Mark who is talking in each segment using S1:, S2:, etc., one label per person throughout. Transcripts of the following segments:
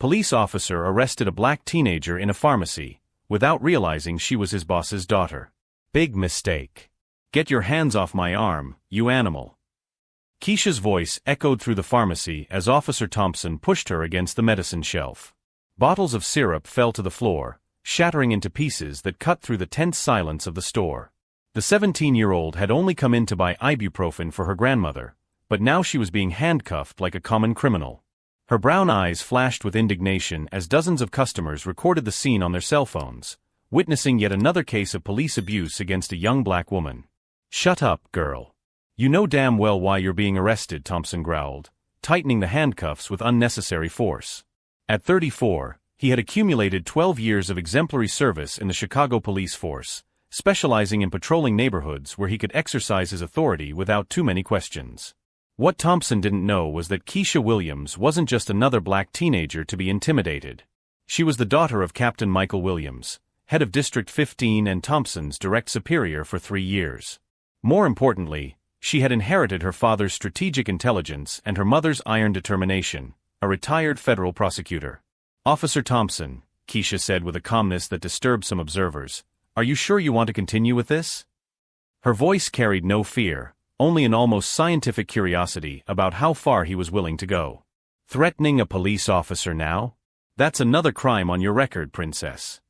S1: police officer arrested a black teenager in a pharmacy, without realizing she was his boss's daughter. Big mistake. Get your hands off my arm, you animal. Keisha's voice echoed through the pharmacy as Officer Thompson pushed her against the medicine shelf. Bottles of syrup fell to the floor, shattering into pieces that cut through the tense silence of the store. The 17-year-old had only come in to buy ibuprofen for her grandmother, but now she was being handcuffed like a common criminal. Her brown eyes flashed with indignation as dozens of customers recorded the scene on their cell phones, witnessing yet another case of police abuse against a young black woman. "Shut up, girl. You know damn well why you're being arrested," Thompson growled, tightening the handcuffs with unnecessary force. At 34, he had accumulated 12 years of exemplary service in the Chicago police force, specializing in patrolling neighborhoods where he could exercise his authority without too many questions. What Thompson didn't know was that Keisha Williams wasn't just another black teenager to be intimidated. She was the daughter of Captain Michael Williams, head of District 15 and Thompson's direct superior for 3 years. More importantly, she had inherited her father's strategic intelligence and her mother's iron determination, a retired federal prosecutor. "Officer Thompson," Keisha said with a calmness that disturbed some observers, "are you sure you want to continue with this?" Her voice carried no fear, only an almost scientific curiosity about how far he was willing to go. "Threatening a police officer now? That's another crime on your record, princess."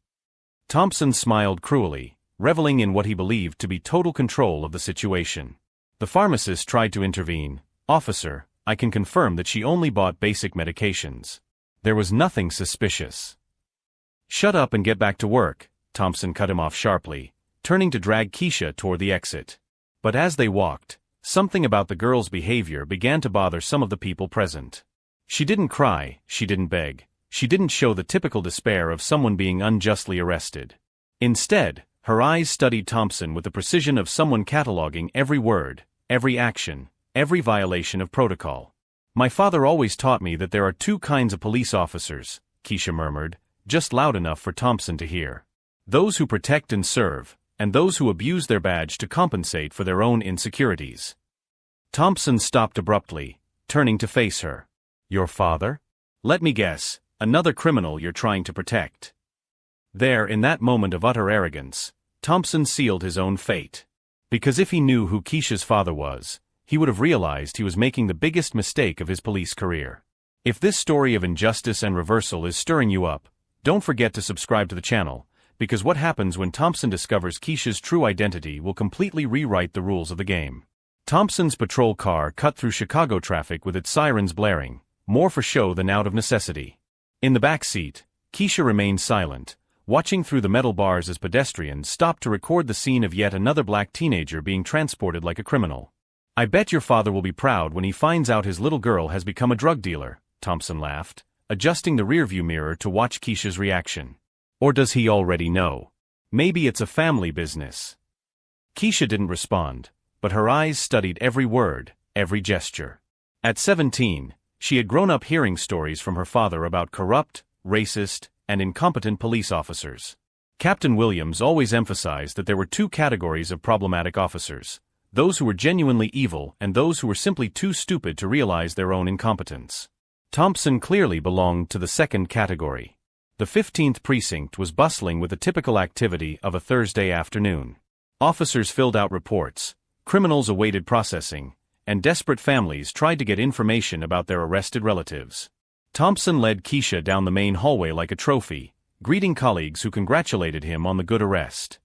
S1: Thompson smiled cruelly, reveling in what he believed to be total control of the situation. The pharmacist tried to intervene. "Officer, I can confirm that she only bought basic medications. There was nothing suspicious." "Shut up and get back to work," Thompson cut him off sharply, turning to drag Keisha toward the exit. But as they walked, something about the girl's behavior began to bother some of the people present. She didn't cry, she didn't beg, she didn't show the typical despair of someone being unjustly arrested. Instead, her eyes studied Thompson with the precision of someone cataloging every word, every action, every violation of protocol. "My father always taught me that there are two kinds of police officers," Keisha murmured, just loud enough for Thompson to hear. "Those who protect and serve, and those who abuse their badge to compensate for their own insecurities." Thompson stopped abruptly, turning to face her. "Your father? Let me guess, another criminal you're trying to protect." There, in that moment of utter arrogance, Thompson sealed his own fate. Because if he knew who Keisha's father was, he would have realized he was making the biggest mistake of his police career. If this story of injustice and reversal is stirring you up, don't forget to subscribe to the channel, because what happens when Thompson discovers Keisha's true identity will completely rewrite the rules of the game. Thompson's patrol car cut through Chicago traffic with its sirens blaring, more for show than out of necessity. In the back seat, Keisha remained silent, watching through the metal bars as pedestrians stopped to record the scene of yet another black teenager being transported like a criminal. "I bet your father will be proud when he finds out his little girl has become a drug dealer," Thompson laughed, adjusting the rearview mirror to watch Keisha's reaction. "Or does he already know? Maybe it's a family business." Keisha didn't respond, but her eyes studied every word, every gesture. At 17, she had grown up hearing stories from her father about corrupt, racist, and incompetent police officers. Captain Williams always emphasized that there were two categories of problematic officers: those who were genuinely evil and those who were simply too stupid to realize their own incompetence. Thompson clearly belonged to the second category. The 15th precinct was bustling with the typical activity of a Thursday afternoon. Officers filled out reports, criminals awaited processing, and desperate families tried to get information about their arrested relatives. Thompson led Keisha down the main hallway like a trophy, greeting colleagues who congratulated him on the good arrest.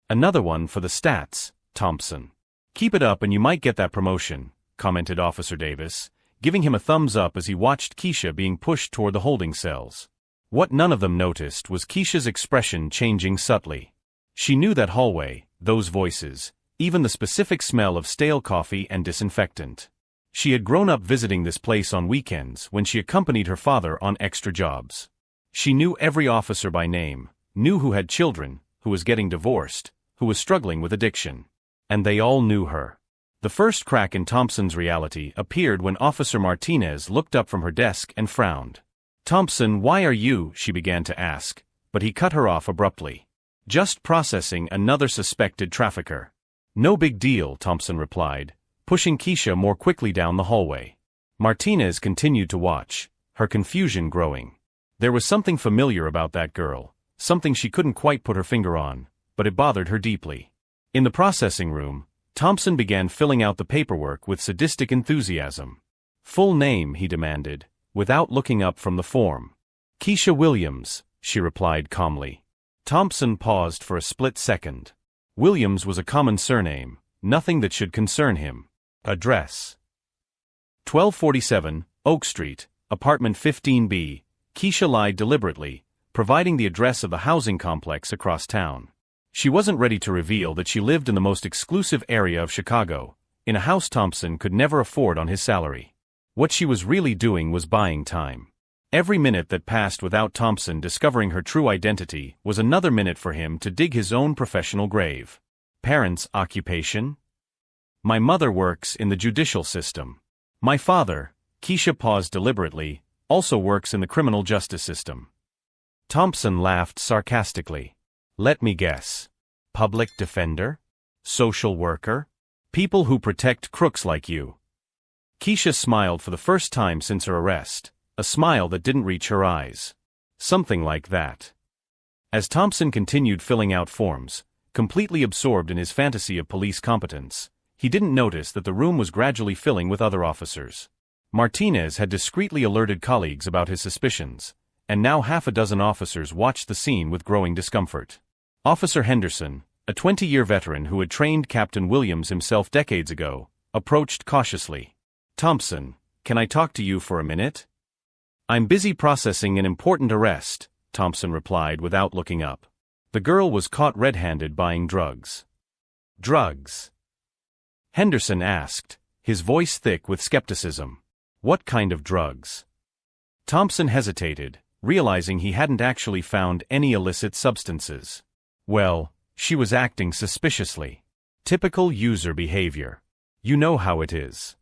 S1: "Another one for the stats, Thompson. Keep it up and you might get that promotion," commented Officer Davis, giving him a thumbs up as he watched Keisha being pushed toward the holding cells. What none of them noticed was Keisha's expression changing subtly. She knew that hallway, those voices, even the specific smell of stale coffee and disinfectant. She had grown up visiting this place on weekends when she accompanied her father on extra jobs. She knew every officer by name, knew who had children, who was getting divorced, who was struggling with addiction. And they all knew her. The first crack in Thompson's reality appeared when Officer Martinez looked up from her desk and frowned. "Thompson, why are you?" she began to ask, but he cut her off abruptly. "Just processing another suspected trafficker." "No big deal," Thompson replied, pushing Keisha more quickly down the hallway. Martinez continued to watch, her confusion growing. There was something familiar about that girl, something she couldn't quite put her finger on, but it bothered her deeply. In the processing room, Thompson began filling out the paperwork with sadistic enthusiasm. "Full name," he demanded, without looking up from the form. "Keisha Williams," she replied calmly. Thompson paused for a split second. Williams was a common surname, nothing that should concern him. Address: 1247, Oak Street, apartment 15B. Keisha lied deliberately, providing the address of the housing complex across town. She wasn't ready to reveal that she lived in the most exclusive area of Chicago, in a house Thompson could never afford on his salary. What she was really doing was buying time. Every minute that passed without Thompson discovering her true identity was another minute for him to dig his own professional grave. Parents' occupation? "My mother works in the judicial system. My father," Keisha paused deliberately, "also works in the criminal justice system." Thompson laughed sarcastically. "Let me guess. Public defender? Social worker? People who protect crooks like you." Keisha smiled for the first time since her arrest, a smile that didn't reach her eyes. Something like that. As Thompson continued filling out forms, completely absorbed in his fantasy of police competence, he didn't notice that the room was gradually filling with other officers. Martinez had discreetly alerted colleagues about his suspicions, and now half a dozen officers watched the scene with growing discomfort. Officer Henderson, a 20-year veteran who had trained Captain Williams himself decades ago, approached cautiously. "Thompson, can I talk to you for a minute?" "I'm busy processing an important arrest," Thompson replied without looking up. The girl was caught red-handed buying drugs. "Drugs?" Henderson asked, his voice thick with skepticism. "What kind of drugs?" Thompson hesitated, realizing he hadn't actually found any illicit substances. Well, she was acting suspiciously. Typical user behavior. You know how it is.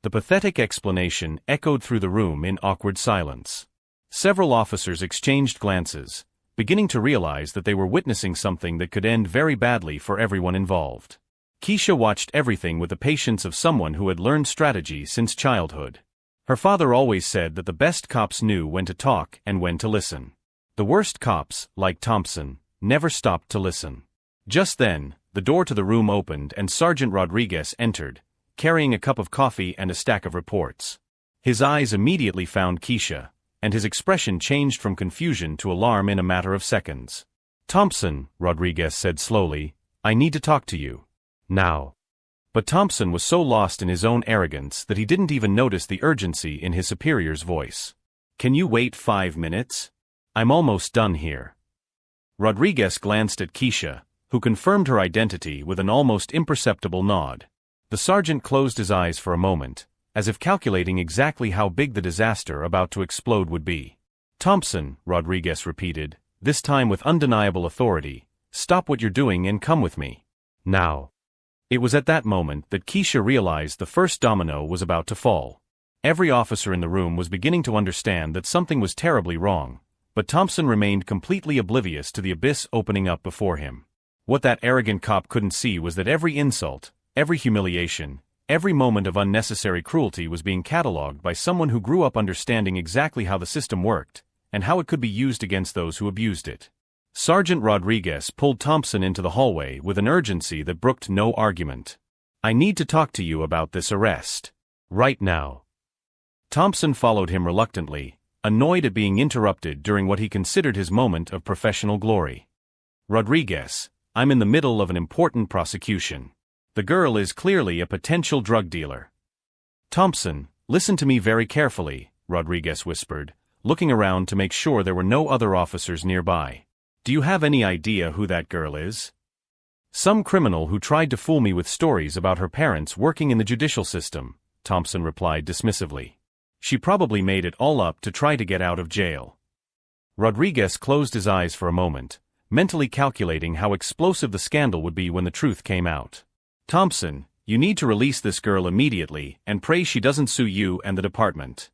S1: The pathetic explanation echoed through the room in awkward silence. Several officers exchanged glances, beginning to realize that they were witnessing something that could end very badly for everyone involved. Keisha watched everything with the patience of someone who had learned strategy since childhood. Her father always said that the best cops knew when to talk and when to listen. The worst cops, like Thompson, never stopped to listen. Just then, the door to the room opened and Sergeant Rodriguez entered, carrying a cup of coffee and a stack of reports. His eyes immediately found Keisha, and his expression changed from confusion to alarm in a matter of seconds. "Thompson," Rodriguez said slowly, "I need to talk to you. Now." But Thompson was so lost in his own arrogance that he didn't even notice the urgency in his superior's voice. "Can you wait 5 minutes? I'm almost done here." Rodriguez glanced at Keisha, who confirmed her identity with an almost imperceptible nod. The sergeant closed his eyes for a moment, as if calculating exactly how big the disaster about to explode would be. "Thompson," Rodriguez repeated, this time with undeniable authority, "stop what you're doing and come with me. Now." It was at that moment that Keisha realized the first domino was about to fall. Every officer in the room was beginning to understand that something was terribly wrong, but Thompson remained completely oblivious to the abyss opening up before him. What that arrogant cop couldn't see was that every insult, every humiliation, every moment of unnecessary cruelty was being catalogued by someone who grew up understanding exactly how the system worked, and how it could be used against those who abused it. Sergeant Rodriguez pulled Thompson into the hallway with an urgency that brooked no argument. "I need to talk to you about this arrest. Right now." Thompson followed him reluctantly, annoyed at being interrupted during what he considered his moment of professional glory. "Rodriguez, I'm in the middle of an important prosecution. The girl is clearly a potential drug dealer." "Thompson, listen to me very carefully," Rodriguez whispered, looking around to make sure there were no other officers nearby. "Do you have any idea who that girl is?" "Some criminal who tried to fool me with stories about her parents working in the judicial system," Thompson replied dismissively. "She probably made it all up to try to get out of jail." Rodriguez closed his eyes for a moment, mentally calculating how explosive the scandal would be when the truth came out. "Thompson, you need to release this girl immediately and pray she doesn't sue you and the department."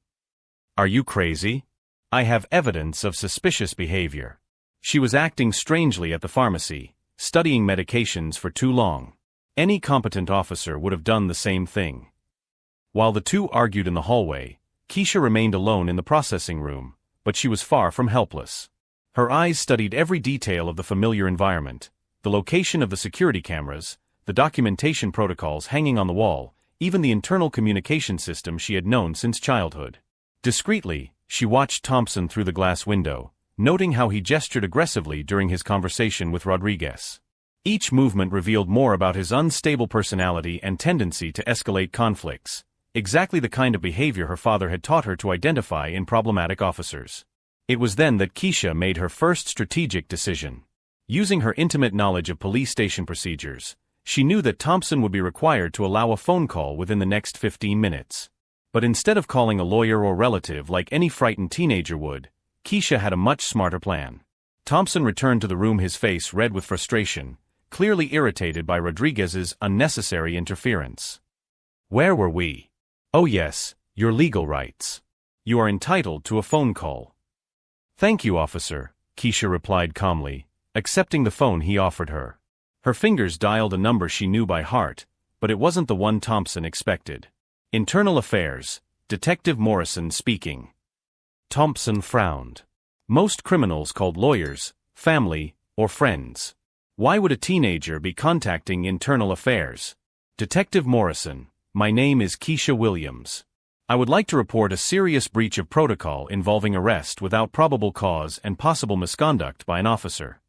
S1: "Are you crazy? I have evidence of suspicious behavior. She was acting strangely at the pharmacy, studying medications for too long. Any competent officer would have done the same thing." While the two argued in the hallway, Keisha remained alone in the processing room, but she was far from helpless. Her eyes studied every detail of the familiar environment, the location of the security cameras, the documentation protocols hanging on the wall, even the internal communication system she had known since childhood. Discreetly, she watched Thompson through the glass window, noting how he gestured aggressively during his conversation with Rodriguez. Each movement revealed more about his unstable personality and tendency to escalate conflicts, exactly the kind of behavior her father had taught her to identify in problematic officers. It was then that Keisha made her first strategic decision. Using her intimate knowledge of police station procedures, she knew that Thompson would be required to allow a phone call within the next 15 minutes. But instead of calling a lawyer or relative like any frightened teenager would, Keisha had a much smarter plan. Thompson returned to the room, his face red with frustration, clearly irritated by Rodriguez's unnecessary interference. "Where were we?" "Oh yes, your legal rights. You are entitled to a phone call." "Thank you, officer," Keisha replied calmly, accepting the phone he offered her. Her fingers dialed a number she knew by heart, but it wasn't the one Thompson expected. "Internal Affairs, Detective Morrison speaking." Thompson frowned. Most criminals called lawyers, family, or friends. Why would a teenager be contacting Internal Affairs? "Detective Morrison, my name is Keisha Williams. I would like to report a serious breach of protocol involving arrest without probable cause and possible misconduct by an officer."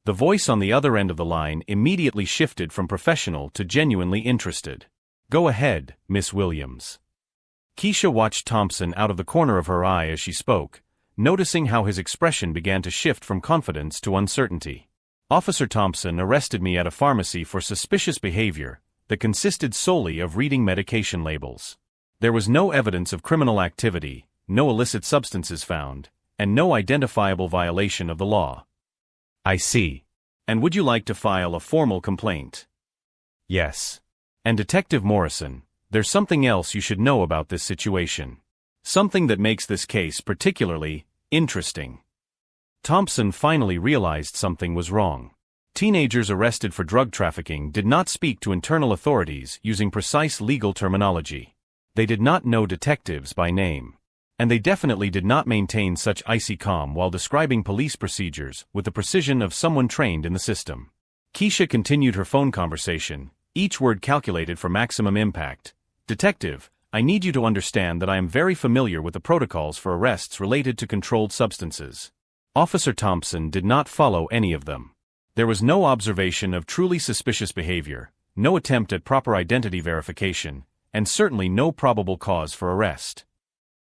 S1: The voice on the other end of the line immediately shifted from professional to genuinely interested. "Go ahead, Miss Williams." Keisha watched Thompson out of the corner of her eye as she spoke, noticing how his expression began to shift from confidence to uncertainty. "Officer Thompson arrested me at a pharmacy for suspicious behavior that consisted solely of reading medication labels. There was no evidence of criminal activity, no illicit substances found, and no identifiable violation of the law." "I see. And would you like to file a formal complaint?" "Yes. And Detective Morrison, there's something else you should know about this situation. Something that makes this case particularly interesting." Thompson finally realized something was wrong. Teenagers arrested for drug trafficking did not speak to internal authorities using precise legal terminology. They did not know detectives by name. And they definitely did not maintain such icy calm while describing police procedures with the precision of someone trained in the system. Keisha continued her phone conversation, each word calculated for maximum impact. "Detective, I need you to understand that I am very familiar with the protocols for arrests related to controlled substances." Officer Thompson did not follow any of them. There was no observation of truly suspicious behavior, no attempt at proper identity verification, and certainly no probable cause for arrest.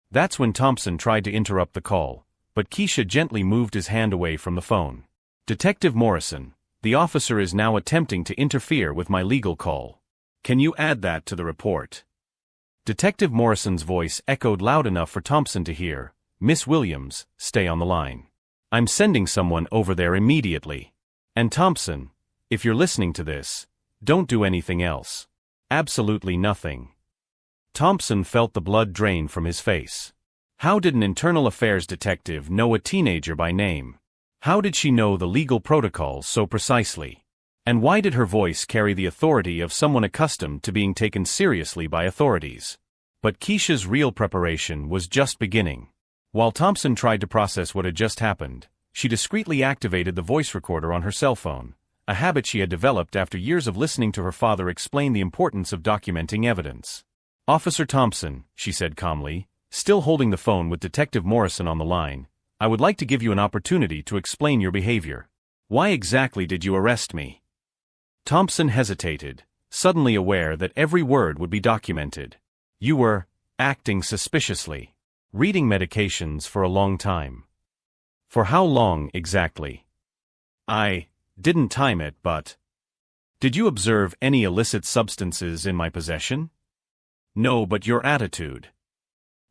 S1: That's when Thompson tried to interrupt the call, but Keisha gently moved his hand away from the phone. "Detective Morrison, the officer is now attempting to interfere with my legal call. Can you add that to the report?" Detective Morrison's voice echoed loud enough for Thompson to hear. "Miss Williams, stay on the line. I'm sending someone over there immediately. And Thompson, if you're listening to this, don't do anything else. Absolutely nothing." Thompson felt the blood drain from his face. How did an internal affairs detective know a teenager by name? How did she know the legal protocols so precisely? And why did her voice carry the authority of someone accustomed to being taken seriously by authorities? But Keisha's real preparation was just beginning. While Thompson tried to process what had just happened, she discreetly activated the voice recorder on her cell phone, a habit she had developed after years of listening to her father explain the importance of documenting evidence. "Officer Thompson," she said calmly, still holding the phone with Detective Morrison on the line, "I would like to give you an opportunity to explain your behavior. Why exactly did you arrest me?" Thompson hesitated, suddenly aware that every word would be documented. "You were acting suspiciously. Reading medications for a long time." "For how long exactly?" "I didn't time it, but..." "Did you observe any illicit substances in my possession?" "No, but your attitude."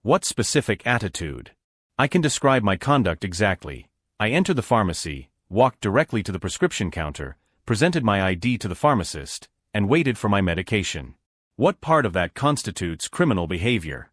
S1: "What specific attitude?" "I can describe my conduct exactly. I entered the pharmacy, walked directly to the prescription counter, presented my ID to the pharmacist, and waited for my medication. What part of that constitutes criminal behavior?"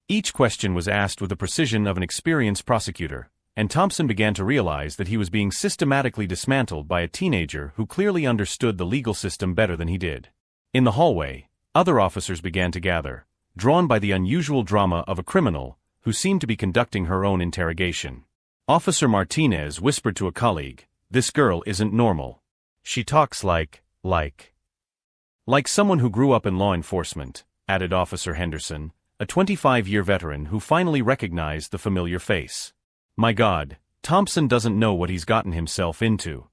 S1: Each question was asked with the precision of an experienced prosecutor, and Thompson began to realize that he was being systematically dismantled by a teenager who clearly understood the legal system better than he did. In the hallway, other officers began to gather, drawn by the unusual drama of a criminal who who seemed to be conducting her own interrogation. Officer Martinez whispered to a colleague, "This girl isn't normal. She talks like someone who grew up in law enforcement," added Officer Henderson, a 25-year veteran who finally recognized the familiar face. "My God, Thompson doesn't know what he's gotten himself into."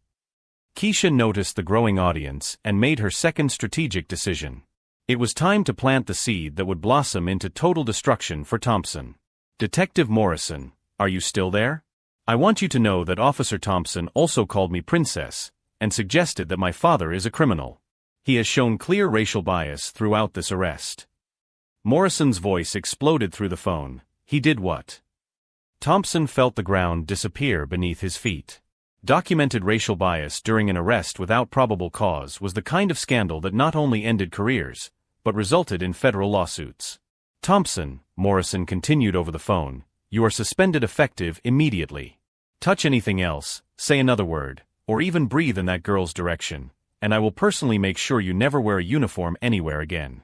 S1: Keisha noticed the growing audience and made her second strategic decision. It was time to plant the seed that would blossom into total destruction for Thompson. "Detective Morrison, are you still there? I want you to know that Officer Thompson also called me princess and suggested that my father is a criminal. He has shown clear racial bias throughout this arrest." Morrison's voice exploded through the phone. "He did what?" Thompson felt the ground disappear beneath his feet. Documented racial bias during an arrest without probable cause was the kind of scandal that not only ended careers, but resulted in federal lawsuits. "Thompson," Morrison continued over the phone, "you are suspended effective immediately. Touch anything else, say another word, or even breathe in that girl's direction, and I will personally make sure you never wear a uniform anywhere again."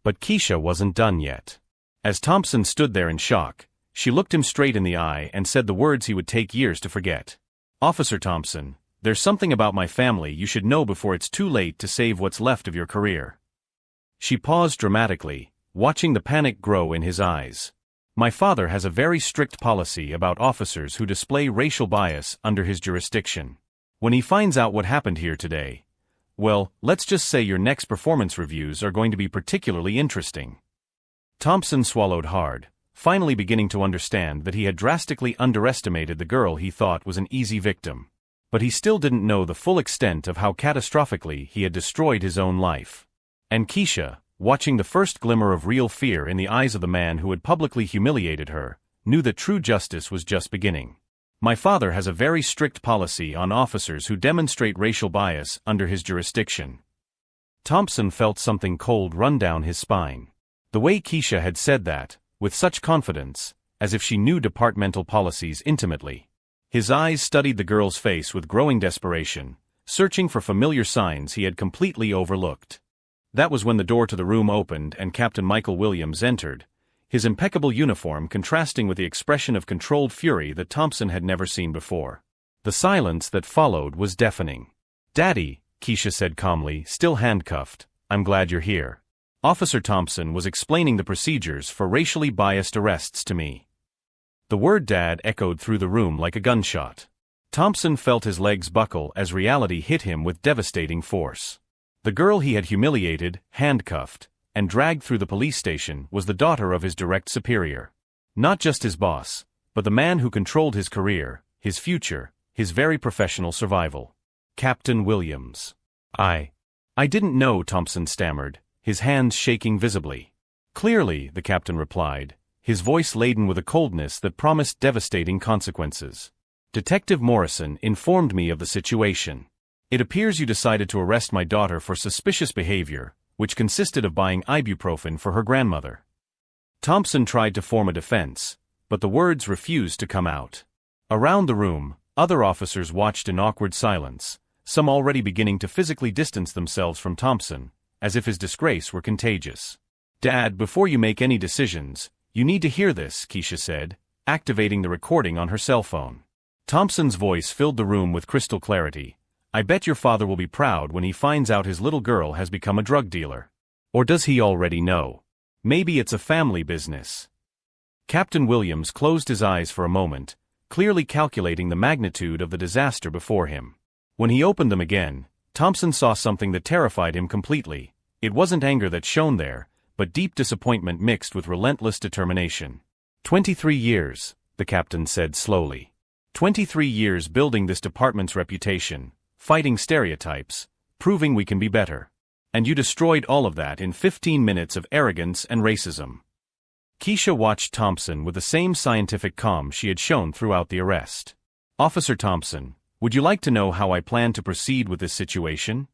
S1: But Keisha wasn't done yet. As Thompson stood there in shock, she looked him straight in the eye and said the words he would take years to forget. "Officer Thompson, there's something about my family you should know before it's too late to save what's left of your career." She paused dramatically, watching the panic grow in his eyes. "My father has a very strict policy about officers who display racial bias under his jurisdiction. When he finds out what happened here today, well, let's just say your next performance reviews are going to be particularly interesting." Thompson swallowed hard, finally beginning to understand that he had drastically underestimated the girl he thought was an easy victim. But he still didn't know the full extent of how catastrophically he had destroyed his own life. And Keisha, watching the first glimmer of real fear in the eyes of the man who had publicly humiliated her, knew that true justice was just beginning. "My father has a very strict policy on officers who demonstrate racial bias under his jurisdiction." Thompson felt something cold run down his spine. The way Keisha had said that, with such confidence, as if she knew departmental policies intimately. His eyes studied the girl's face with growing desperation, searching for familiar signs he had completely overlooked. That was when the door to the room opened and Captain Michael Williams entered, his impeccable uniform contrasting with the expression of controlled fury that Thompson had never seen before. The silence that followed was deafening. "Daddy," Keisha said calmly, still handcuffed, "I'm glad you're here. Officer Thompson was explaining the procedures for racially biased arrests to me." The word "Dad" echoed through the room like a gunshot. Thompson felt his legs buckle as reality hit him with devastating force. The girl he had humiliated, handcuffed, and dragged through the police station was the daughter of his direct superior. Not just his boss, but the man who controlled his career, his future, his very professional survival. Captain Williams. I didn't know," Thompson stammered, his hands shaking visibly. "Clearly," the captain replied, his voice laden with a coldness that promised devastating consequences. "Detective Morrison informed me of the situation. It appears you decided to arrest my daughter for suspicious behavior, which consisted of buying ibuprofen for her grandmother." Thompson tried to form a defense, but the words refused to come out. Around the room, other officers watched in awkward silence, some already beginning to physically distance themselves from Thompson, as if his disgrace were contagious. "Dad, before you make any decisions, you need to hear this," Keisha said, activating the recording on her cell phone. Thompson's voice filled the room with crystal clarity. "I bet your father will be proud when he finds out his little girl has become a drug dealer. Or does he already know? Maybe it's a family business." Captain Williams closed his eyes for a moment, clearly calculating the magnitude of the disaster before him. When he opened them again, Thompson saw something that terrified him completely. It wasn't anger that shone there, but deep disappointment mixed with relentless determination. 23 years, the captain said slowly. 23 years building this department's reputation, fighting stereotypes, proving we can be better. And you destroyed all of that in 15 minutes of arrogance and racism." Keisha watched Thompson with the same scientific calm she had shown throughout the arrest. "Officer Thompson, would you like to know how I plan to proceed with this situation?"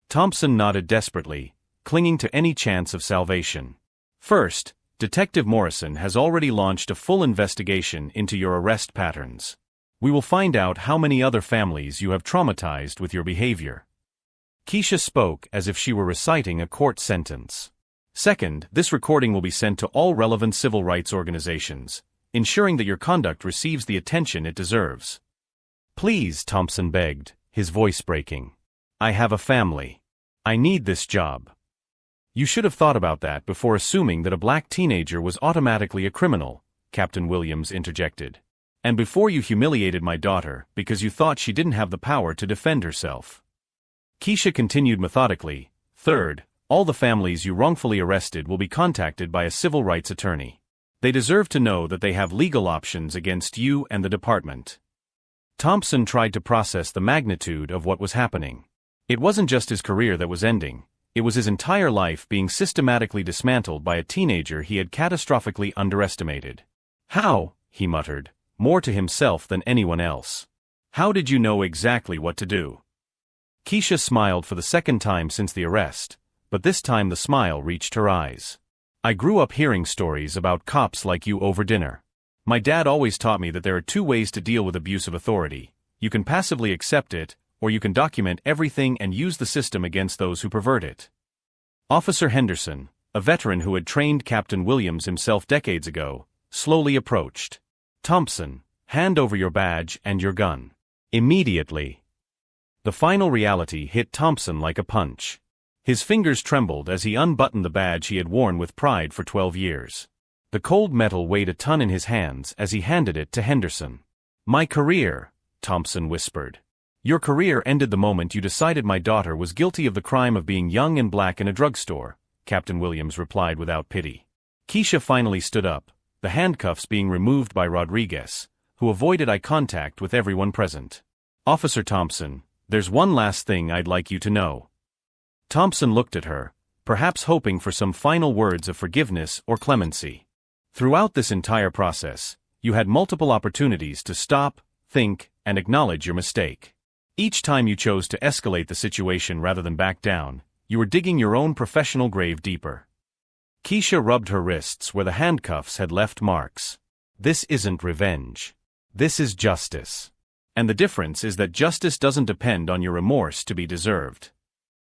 S1: Thompson nodded desperately, clinging to any chance of salvation. "First, Detective Morrison has already launched a full investigation into your arrest patterns. We will find out how many other families you have traumatized with your behavior." Keisha spoke as if she were reciting a court sentence. Second, this recording will be sent to all relevant civil rights organizations, ensuring that your conduct receives the attention it deserves. Please, Thompson begged, his voice breaking. I have a family. I need this job. You should have thought about that before assuming that a black teenager was automatically a criminal, Captain Williams interjected. And before you humiliated my daughter because you thought she didn't have the power to defend herself. Keisha continued methodically. Third, all the families you wrongfully arrested will be contacted by a civil rights attorney. They deserve to know that they have legal options against you and the department. Thompson tried to process the magnitude of what was happening. It wasn't just his career that was ending, it was his entire life being systematically dismantled by a teenager he had catastrophically underestimated. How, he muttered, more to himself than anyone else. How did you know exactly what to do? Keisha smiled for the second time since the arrest, but this time the smile reached her eyes. I grew up hearing stories about cops like you over dinner. My dad always taught me that there are two ways to deal with abuse of authority. You can passively accept it, or you can document everything and use the system against those who pervert it. Officer Henderson, a veteran who had trained Captain Williams himself decades ago, slowly approached. Thompson, hand over your badge and your gun. Immediately. The final reality hit Thompson like a punch. His fingers trembled as he unbuttoned the badge he had worn with pride for 12 years. The cold metal weighed a ton in his hands as he handed it to Henderson. My career, Thompson whispered. Your career ended the moment you decided my daughter was guilty of the crime of being young and black in a drugstore, Captain Williams replied without pity. Keisha finally stood up, the handcuffs being removed by Rodriguez, who avoided eye contact with everyone present. Officer Thompson, there's one last thing I'd like you to know. Thompson looked at her, perhaps hoping for some final words of forgiveness or clemency. Throughout this entire process, you had multiple opportunities to stop, think, and acknowledge your mistake. Each time you chose to escalate the situation rather than back down, you were digging your own professional grave deeper. Keisha rubbed her wrists where the handcuffs had left marks. This isn't revenge. This is justice. And the difference is that justice doesn't depend on your remorse to be deserved.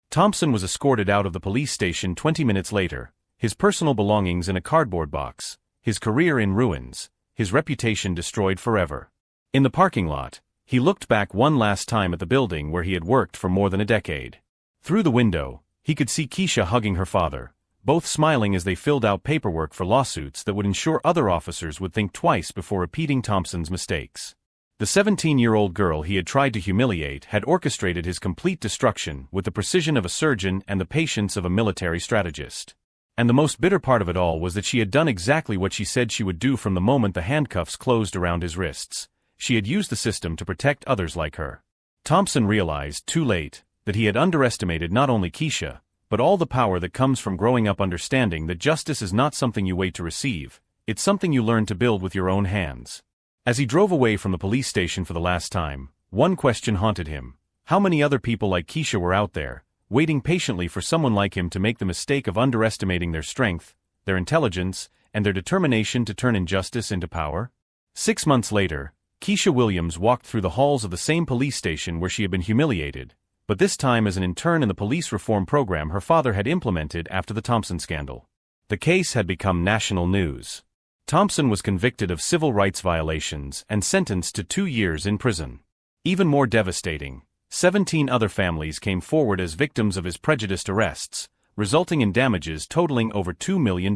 S1: Thompson was escorted out of the police station 20 minutes later, his personal belongings in a cardboard box, his career in ruins, his reputation destroyed forever. In the parking lot, he looked back one last time at the building where he had worked for more than a decade. Through the window, he could see Keisha hugging her father, both smiling as they filled out paperwork for lawsuits that would ensure other officers would think twice before repeating Thompson's mistakes. The 17-year-old girl he had tried to humiliate had orchestrated his complete destruction with the precision of a surgeon and the patience of a military strategist. And the most bitter part of it all was that she had done exactly what she said she would do from the moment the handcuffs closed around his wrists. She had used the system to protect others like her. Thompson realized, too late, that he had underestimated not only Keisha, but all the power that comes from growing up understanding that justice is not something you wait to receive, it's something you learn to build with your own hands. As he drove away from the police station for the last time, one question haunted him. How many other people like Keisha were out there, waiting patiently for someone like him to make the mistake of underestimating their strength, their intelligence, and their determination to turn injustice into power? 6 months later, Keisha Williams walked through the halls of the same police station where she had been humiliated, but this time as an intern in the police reform program her father had implemented after the Thompson scandal. The case had become national news. Thompson was convicted of civil rights violations and sentenced to 2 years in prison. Even more devastating, 17 other families came forward as victims of his prejudiced arrests, resulting in damages totaling over $2 million.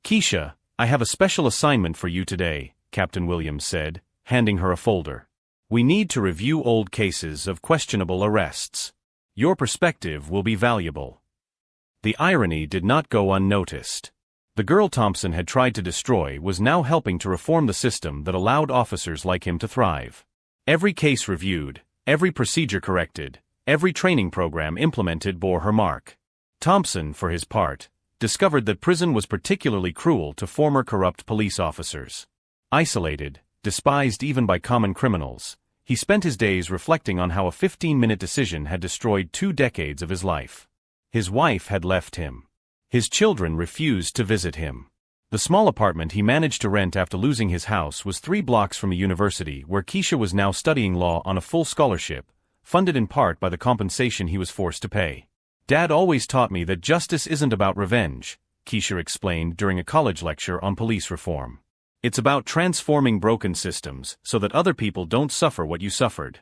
S1: Keisha, I have a special assignment for you today, Captain Williams said, handing her a folder. We need to review old cases of questionable arrests. Your perspective will be valuable. The irony did not go unnoticed. The girl Thompson had tried to destroy was now helping to reform the system that allowed officers like him to thrive. Every case reviewed, every procedure corrected, every training program implemented bore her mark. Thompson, for his part, discovered that prison was particularly cruel to former corrupt police officers. Isolated, despised even by common criminals, he spent his days reflecting on how a 15-minute decision had destroyed 2 decades of his life. His wife had left him. His children refused to visit him. The small apartment he managed to rent after losing his house was 3 blocks from a university where Keisha was now studying law on a full scholarship, funded in part by the compensation he was forced to pay. Dad always taught me that justice isn't about revenge, Keisha explained during a college lecture on police reform. It's about transforming broken systems so that other people don't suffer what you suffered.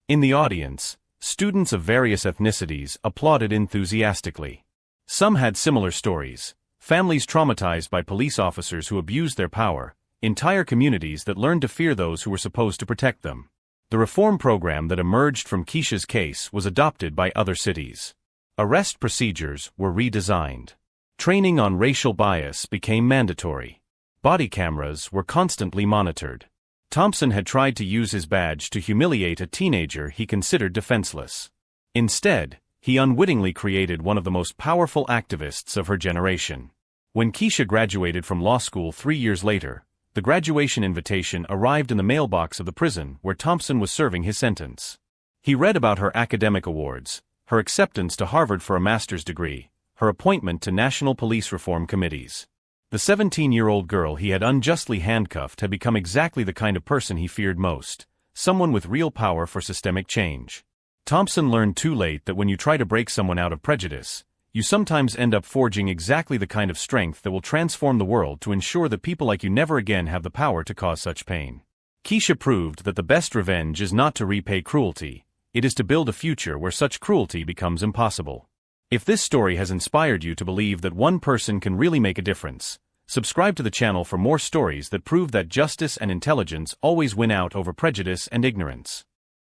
S1: In the audience, students of various ethnicities applauded enthusiastically. Some had similar stories: families traumatized by police officers who abused their power, entire communities that learned to fear those who were supposed to protect them. The reform program that emerged from Keisha's case was adopted by other cities. Arrest procedures were redesigned. Training on racial bias became mandatory. Body cameras were constantly monitored. Thompson had tried to use his badge to humiliate a teenager he considered defenseless. Instead, he unwittingly created one of the most powerful activists of her generation. When Keisha graduated from law school 3 years later, the graduation invitation arrived in the mailbox of the prison where Thompson was serving his sentence. He read about her academic awards, her acceptance to Harvard for a master's degree, her appointment to national police reform committees. The 17-year-old girl he had unjustly handcuffed had become exactly the kind of person he feared most, someone with real power for systemic change. Thompson learned too late that when you try to break someone out of prejudice, you sometimes end up forging exactly the kind of strength that will transform the world to ensure that people like you never again have the power to cause such pain. Keisha proved that the best revenge is not to repay cruelty, it is to build a future where such cruelty becomes impossible. If this story has inspired you to believe that one person can really make a difference, subscribe to the channel for more stories that prove that justice and intelligence always win out over prejudice and ignorance.